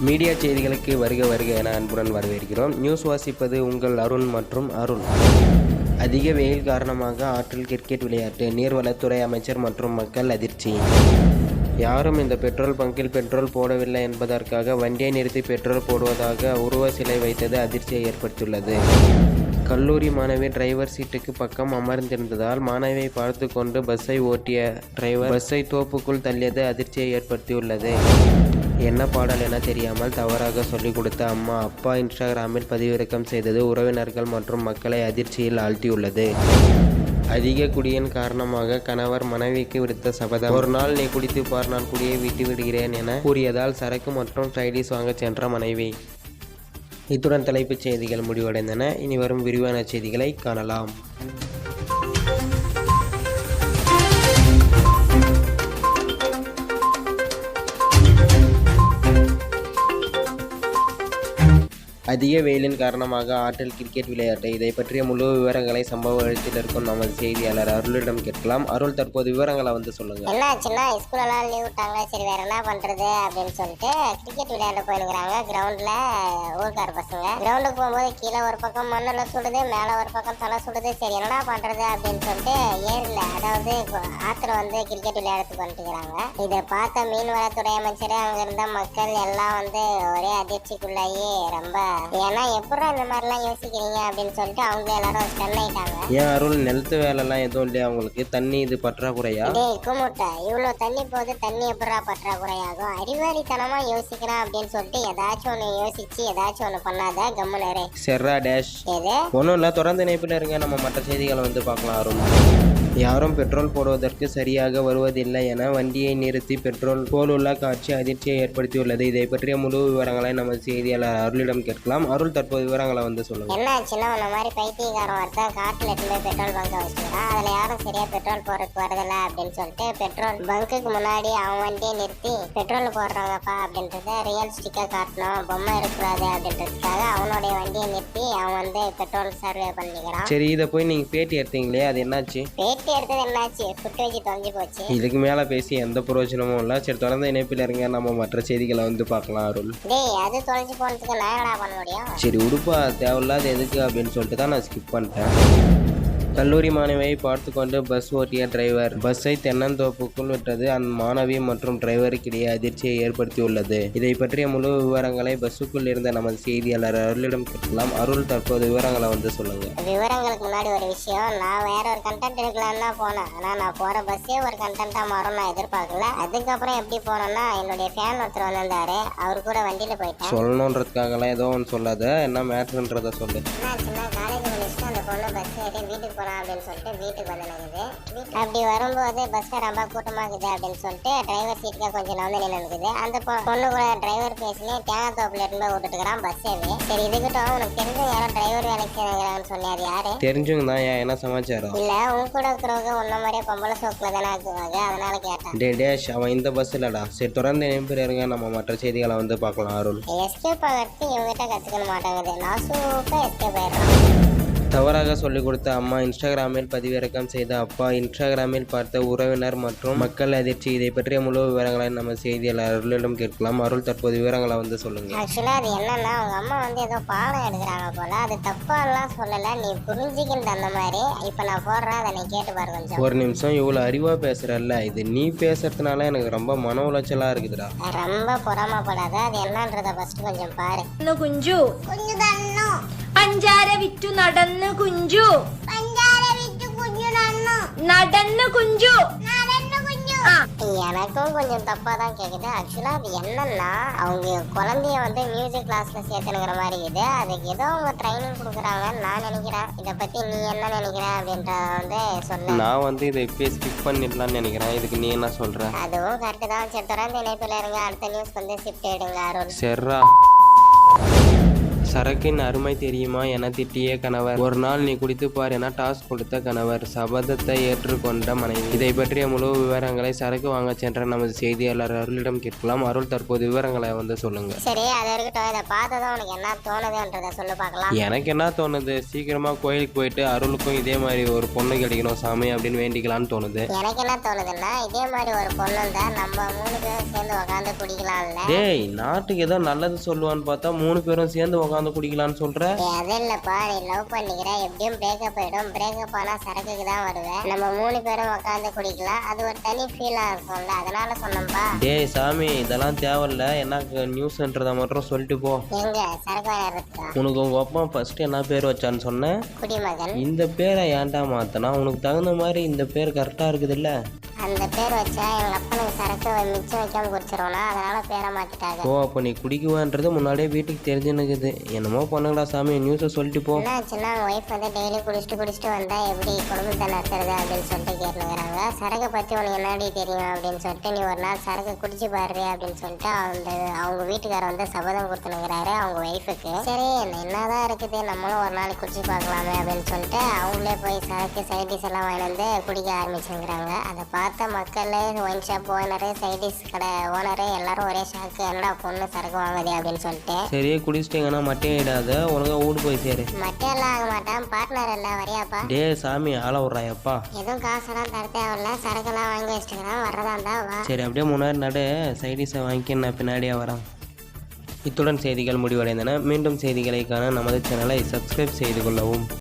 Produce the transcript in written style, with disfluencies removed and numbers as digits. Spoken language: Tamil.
மீடியா செய்திகளுக்கு வருக வருக என அன்புடன் வரவேற்கிறோம். நியூஸ் வாசிப்பது உங்கள் அருண் மற்றும் அருள். அதிக வெயில் காரணமாக ஆற்றில் கிரிக்கெட் விளையாட்டு, நீர்வளத்துறை அமைச்சர் மற்றும் மக்கள் அதிர்ச்சி. யாரும் இந்த பெட்ரோல் பங்கில் பெட்ரோல் போடவில்லை என்பதற்காக வண்டியை நிறுத்தி பெட்ரோல் போடுவதாக உருவ சிலை வைத்தது அதிர்ச்சியை ஏற்படுத்தியுள்ளது. கல்லூரி மாணவி டிரைவர் சீட்டுக்கு பக்கம் அமர்ந்திருந்ததால் மாணவியை பார்த்து கொண்டு பஸ்ஸை ஓட்டிய டிரைவர் பஸ்ஸை தோப்புக்குள் தள்ளியது அதிர்ச்சியை ஏற்படுத்தியுள்ளது. என்ன பாடல் என தெரியாமல் தவறாக சொல்லிக் கொடுத்த அம்மா அப்பா இன்ஸ்டாகிராமில் பதிவிறக்கம் செய்தது உறவினர்கள் மற்றும் மக்களை அதிர்ச்சியில் ஆழ்த்தியுள்ளது. அதிக குடியின் காரணமாக கணவர் மனைவிக்கு விடுத்த சபதம், ஒரு நாள் நீ குடித்து பார், நான் குடியை விட்டு விடுகிறேன் என கூறியதால் சரக்கு மற்றும் சைடிஸ் வாங்க சென்ற மனைவி. இத்துடன் தலைப்புச் செய்திகள் முடிவடைந்தன. இனி வரும் விரிவான செய்திகளை காணலாம். அதிக வெயிலின் காரணமாக ஆற்றில் கிரிக்கெட் விளையாட்டு, இதை பற்றிய முழு விவரங்களை சம்பவ இடத்தில் இருக்கும் நமது செய்தியாளர் அருளிடம் கேட்கலாம். அருள், தற்போது விவரங்களை சொல்லுங்க. என்னாச்சுன்னா, ஸ்கூலெல்லாம் லீவ் விட்டாங்க, சரி வேற என்ன பண்றது அப்படின்னு சொல்லிட்டு கிரிக்கெட் விளையாட போயிருக்கிறாங்க. கிரவுண்ட்ல ஊர்க்கார பசங்க கிரவுண்டுக்கு போகும்போது கீழே ஒரு பக்கம் மண்ணுல சுடுது, மேல ஒரு பக்கம் தலை சுடுது. சரி என்னடா பண்றது அப்படின்னு சொல்லிட்டு ஏரியில, அதாவது ஆத்துல கிரிக்கெட் விளையாடுறதுக்கு வந்துட்டுக்கிறாங்க. இதை பார்த்த மீன்வளத்துறை அமைச்சர், அங்க இருந்த மக்கள் எல்லாம் ஒரே அதிர்ச்சிக்குள்ளாகி ரொம்ப, ஏன்னா எப்படி இந்த மாதிரிலாம் யோசிக்கிறீங்க அப்படின்னு சொல்லிட்டு அவங்க எல்லாரும் ஸ்டன் ஆயிட்டாங்க. ஏன் அருள், நிலத்து வேலைலாம் எதுவும் இல்லையா உங்களுக்கு? தண்ணி இது பற்றாக்குறையா? குமுட்டை, இவ்வளவு தண்ணி போது, தண்ணி எப்படா பற்றாக்குறையாகும்? அறிவாளித்தனமா யோசிக்கிறான் அப்படின்னு சொல்லிட்டு ஏதாச்சும் ஒண்ணு யோசிச்சு ஏதாச்சும் ஒண்ணு பண்ணாத, கம்முனரு. செர்ரா டேஷ் எது ஒன்றும் இல்லை, தொடர்ந்து இணைப்பில் இருங்க. நம்ம மற்ற செய்திகளை பார்க்கலாம். அருள், யாரும் பெட்ரோல் போடுவதற்கு சரியாக வருவதில்லை என வண்டியை நிறுத்தி பெட்ரோல் போலுள்ள காட்சி அதிர்ச்சியை ஏற்படுத்தியுள்ளது. இதை பற்றிய முழு விவரங்களை நமது செய்தியாளர் அருளிடம் கேட்கலாம். அருள், தற்போது விவரங்களை சொல்லுங்க. என்னாச்சுன்னா, உன்ன மாதிரி பைத்தியக்காரன் ஒருத்தன் காட்டுல எடுத்து போய் பெட்ரோல் பங்க் வச்சுக்கிறான். அதுல யாரும் சரியா பெட்ரோல் போடுறதுக்கு வரதில்ல அப்படின்னு சொல்லிட்டு பெட்ரோல் பங்குக்கு முன்னாடி அவன் வண்டியை நிறுத்தி பெட்ரோல் போடுறாங்கப்பா அப்படின்றத ரியலிஸ்டிக்கா காட்டணும், பொம்மை இருக்கக்கூடாது அப்படின்றதுக்காக அவனுடைய வண்டியை நிறுத்தி அவன் பெட்ரோல் சர்வே பண்ணிக்கிறான். சரி, இதை போய் நீங்க பேட்டி எடுத்தீங்களே, அது என்னாச்சு? பேட்டி எடுத்தது என்னாச்சு? புட்டு வச்சு தொலைஞ்சு போச்சு. இதுக்கு மேல பேசி எந்த பிரயோஜனமும் இல்ல. சரி, தொடர்ந்து இணைப்பில் இருங்க. நம்ம மற்ற செய்திகளை பார்க்கலாம். அருள், டேய், அது தொலைஞ்சு போனதுக்கு நான் என்னடா பண்ண முடியும்? சரி உடுப்பா, தேவையில்லாத எதுக்கு அப்படின்னு சொல்லிட்டு தான் நான் ஸ்கிப் பண்ணிட்டேன். கல்லூரி மாணவியை பார்த்து கொண்டு பஸ் ஓட்டிய டிரைவர் பஸ்ஸை தென்னந்தோப்புக்குள் விட்டது அந்த மாணவி மற்றும் டிரைவருக்கு இடையே அதிர்ச்சியை ஏற்படுத்தியுள்ளது. இதை பற்றிய முழு விவரங்களை பஸ்ஸுக்குள் இருந்த நமது செய்தியாளர் அருளிடம் கேட்கலாம். அருள், தற்போது விவரங்களை சொல்லுங்க. விவரங்களுக்கு முன்னாடி ஒரு விஷயம், நான் வேற ஒரு கண்டென்ட் எடுக்கலான்னு தான் போனேன். ஆனா நான் போற பஸ்ஸே ஒரு கண்டென்ட்டா மாறும் நான் எதிர்பார்க்கல. அதுக்கப்புறம் எப்படி போனோம்னா, என்னுடைய ஃபேன் ஒருத்தர் வந்திருந்தாரு, அவரு கூட வண்டியில போயிட்டேன். சொல்லணுன்றதுக்காகலாம் ஏதோ ஒன்று சொல்லாத, என்ன மேட்ருன்றத சொல்லு. காலேஜ் முடிச்சுட்டு அந்த பொண்ணு பஸ் ஏறி வீட்டுக்கு போலாம் அப்படின்னு சொல்லிட்டு வீட்டுக்கு வந்துருக்குது. அப்படி வரும்போது பஸ் ரொம்ப கூட்டமா இருக்குது அப்படின்னு சொல்லிட்டு டிரைவர் சீட்டுக்கு கொஞ்சம் நின்னுக்குது. அந்த பொண்ணு கூட டிரைவர் பேசினே தேங்காய் தோப்புல இருந்து விட்டுட்டுக்கிறான் பஸ்ஸேவே. சரி, இதுக்கிட்டும் உனக்கு தெரிஞ்ச யாரும் டிரைவர் வேலைக்கு செய்யறாங்கன்னு சொன்னாரு. யாரு? தெரிஞ்சவங்க தான். என்ன சமாச்சாரம்? இல்ல, உன் கூட இருக்கிறவங்க உன்ன மாதிரியே பொம்பளை சோக்குல தானே இருக்குவாங்க, அதனால கேட்டேன். டேஷ், அவன் இந்த பஸ் இல்லடா. சரி, தொடர்ந்து இணைப்பில் இருங்க. நம்ம மற்ற செய்திகளை பார்க்கலாம். அருள், எஸ்கேப் ஆகிறது இவங்ககிட்ட கத்துக்க மாட்டாங்குது. நான் சூப்பர் எஸ்கேப் ஆயிடுறேன். தவறாக சொல்லிக் கொடுத்த அம்மா இன்ஸ்டாகிராமில் பதிவிறக்கம் செய்த அப்பா இன்ஸ்டாகிராமில் பார்த்த உறவினர் மற்றும் மக்கள் அதிர்ச்சி. இதை பற்றிய முழு விவரங்களை நம்ம செய்தியாளர் அருளிடம் கேட்கலாம். அருள், தற்போது விவரங்களை சொல்லுங்க. ஆக்சுவலா அது என்னன்னா, அவங்க அம்மா ஏதோ பாடம் எடுக்கிறாங்க போல. அது தப்பா எல்லாம் சொல்லல, நீ புரிஞ்சுக்கின்ற அந்த மாதிரி. இப்ப நான் போடுறேன், அதை நீ கேட்டு பாரு கொஞ்சம். ஒரு நிமிஷம், இவ்வளவு அறிவா பேசுறல்ல, இது நீ பேசுறதுனால எனக்கு ரொம்ப மன உளைச்சலா இருக்குதுடா. ரொம்ப பொறாமப்படாத, அது என்னன்றத ஃபர்ஸ்ட் கொஞ்சம் பாரு. കുഞ്ചു പഞ്ചാര വിറ്റു നടന്നു കുഞ്ചു നടന്നു കുഞ്ചു. எனக்கும் கொஞ்சம் தப்பா தான் கேக்குது. ஆக்சுவலா அது என்னன்னா, அவங்க குழந்தைய மியூசிக் கிளாஸ்ல சேர்த்துனுங்கிற மாதிரி இது. அதுக்கு ஏதோ அவங்க ட்ரைனிங் கொடுக்குறாங்கன்னு நான் நினைக்கிறேன். இதை பத்தி நீ என்ன நினைக்கிற அப்படின்ற சொல்ல. நான் இதை இப்பயே ஸ்கிப் பண்ணிடலாம்னு நினைக்கிறேன். இதுக்கு நீ என்ன சொல்ற? அதுவும் கரெக்ட் தான். சரி, தொடர்ந்து இணைப்பில் இருங்க. அடுத்த நியூஸ் ஷிஃப்ட் எடுங்க அருள். சரிடா. சரக்கின் அருமை தெரியுமா என திட்டிய கணவர். ஒரு நாள் நீ குடித்து பார் என டாஸ் கொடுத்த கணவர். சபதத்தை ஏற்றுக்கொண்ட மனைவி. இதை பற்றிய முழு விவரங்களை சரக்கு வாங்க சென்ற நமது செய்தியாளர் அருளிடம் கேட்கலாம். அருள், தற்போது விவரங்களை சொல்லுங்க. சரி, அது இருக்கட்டும். இதை பார்த்ததும் உனக்கு என்ன தோணுதுன்றத சொல்லு பார்க்கலாம். எனக்கு என்ன தோணுது, சீக்கிரமா கோயிலுக்கு போயிட்டு அருளுக்கும் இதே மாதிரி ஒரு பொண்ணு கிடைக்கணும் சாமி அப்படின்னு வேண்டிக்கலாம்னு தோணுது. எனக்கு என்ன தோணுதுன்னா, இதே மாதிரி ஒரு பொண்ணு இருந்தா நம்ம 3 பேரும் சேர்ந்து உட்காந்து குடிக்கலாம்ல. டேய், நாட்டுக்கு ஏதோ நல்லது சொல்லுவான்னு பார்த்தா 3 பேரும் சேர்ந்து உட்காந்து குடிக்கலான்னு சொல்ற. அது இல்லப்பா, நீ லவ் பண்ணிக்கிற, எப்படியும் பிரேக்கப் ஆயிடும். பிரேக்கப் ஆனா சரக்குக்கு தான் வருவேன். நம்ம 3 பேரும் உட்காந்து குடிக்கலாம். அது ஒரு தனி ஃபீலா இருக்கும்ல, அதனால சொன்னப்பா. டேய் சாமி, இதெல்லாம் தேவையில்ல. எனக்கு நியூஸ்ன்றதை மட்டும் சொல்லிட்டு போ. எங்க சரக்கு வாங்கறதுக்கா? உனக்கு உங்க அப்பா ஃபர்ஸ்ட் என்ன பேர் வச்சான்னு சொன்ன? குடிமகன். இந்த பேரை ஏன்டா மாத்தனா? உனக்கு தகுந்த மாதிரி இந்த பேர் கரெக்டா இருக்குதுல்ல. அந்த பேர் வச்சா எங்க அப்பனுக்கு சரக்கு மிச்சம் வைக்காம குடிச்சிருவோம்னா, அதனால பேரை மாத்திட்டாங்க. ஓ, அப்போ நீ குடிக்குவான்றது முன்னாடியே வீட்டுக்கு தெரிஞ்சுன்னுக்குது. என்னமோ பண்ணுங்கடா சாமி, நியூஸை சொல்லிட்டு போ. என்னாச்சுன்னா, அவங்க ஒய்ஃப் டெய்லி குடிச்சிட்டு வந்தா எப்படி குடும்பத்தை நடத்துறது அப்படின்னு சொல்லிட்டு கேட்டுக்கிறாங்க. சரக்கை பத்தி உனக்கு என்னடி தெரியும் அப்படின்னு சொல்லிட்டு, நீ ஒரு நாள் சரக்கு குடிச்சு பாரு அப்படின்னு சொல்லிட்டு அவங்க வீட்டுக்காரர் சபதம் கொடுத்துனுங்கிறாரு அவங்க ஒய்ஃபுக்கு. சரி, என்னதான் இருக்குது, நம்மளும் ஒரு நாள் குடிச்சு பார்க்கலாமே அப்படின்னு சொல்லிட்டு அவங்களே போய் சரக்கு சைடிஸ் எல்லாம் வாங்கிட்டு குடிக்க ஆரம்பிச்சுங்கிறாங்க. அதை பார்த்த மக்கள், ஒயின் ஷாப் ஓனரு, சைடிஸ் கடை ஓனரு எல்லாரும் ஒரே ஷாக்கு, என்னடா பொண்ணு சரக்கு வாங்குது அப்படின்னு சொல்லிட்டு. சரி, குடிச்சிட்டீங்கன்னா மட்டையை இடாத, உனக்கு வீடு போய் சேரு. மட்டையெல்லாம் ஆக மாட்டான், பார்ட்னர் எல்லாம் வரையாப்பா. டே சாமி, ஆள விட்றாயப்பா. எதுவும் காசெல்லாம் தர தேவையில்ல, சரக்கெல்லாம் வாங்கி வச்சுக்கிறான், வர்றதா இருந்தா வா. சரி, அப்படியே முன்னாடி நடு, சைடிஸை வாங்கி நான் பின்னாடியே வரேன். இத்துடன் செய்திகள் முடிவடைந்தன. மீண்டும் செய்திகளை காண நமது சேனலை சப்ஸ்கிரைப் செய்து கொள்ளவும்.